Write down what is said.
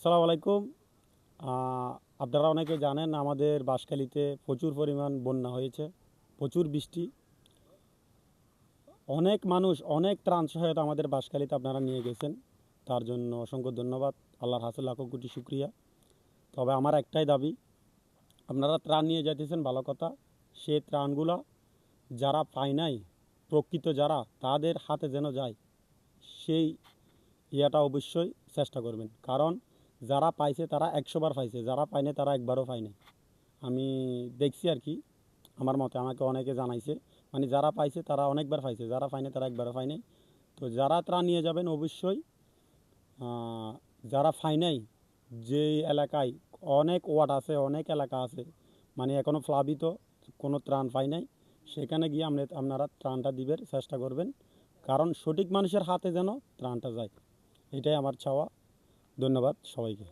আসসালামু আলাইকুম। আপনারা অনেকে জানেন আমাদের বাঁশখালীতে প্রচুর পরিমাণ বন্যা হয়েছে, প্রচুর বৃষ্টি। অনেক মানুষ অনেক ত্রাণ সহায়তা আমাদের বাঁশখালীতে আপনারা নিয়ে গেছেন, তার জন্য অসংখ্য ধন্যবাদ। আল্লাহর হাসিল লাখো কোটি শুক্রিয়া। তবে আমার একটাই দাবি, আপনারা ত্রাণ নিয়ে যাইতেছেন ভালো কথা, সে ত্রাণগুলা যারা পায় নাই, প্রকৃত যারা তাদের হাতে যেন যায়, সেই ইয়াটা অবশ্যই চেষ্টা করবেন। কারণ যারা পাইছে তারা 100 বার পাইছে, যারা পায়নি তারা একবারও পায়নি। আমি দেখছি আর কি, আমার মতে আমাকে অনেকে জানাইছে, মানে যারা পাইছে তারা অনেকবার পাইছে, যারা পায়নি তারা একবারও পায়নি। তো যারা ত্রাণ নিয়ে যাবেন অবশ্যই যারা পায় নাই, যে এলাকায় অনেক ওয়ার্ড আছে, অনেক এলাকা আছে, মানে এখনও প্লাবিত, কোনো ত্রাণ পায় নাই, সেখানে গিয়ে আপনারা ত্রাণটা দিবের চেষ্টা করবেন। কারণ সঠিক মানুষের হাতে যেন ত্রাণটা যায়, এটাই আমার চাওয়া। ধন্যবাদ সবাইকে।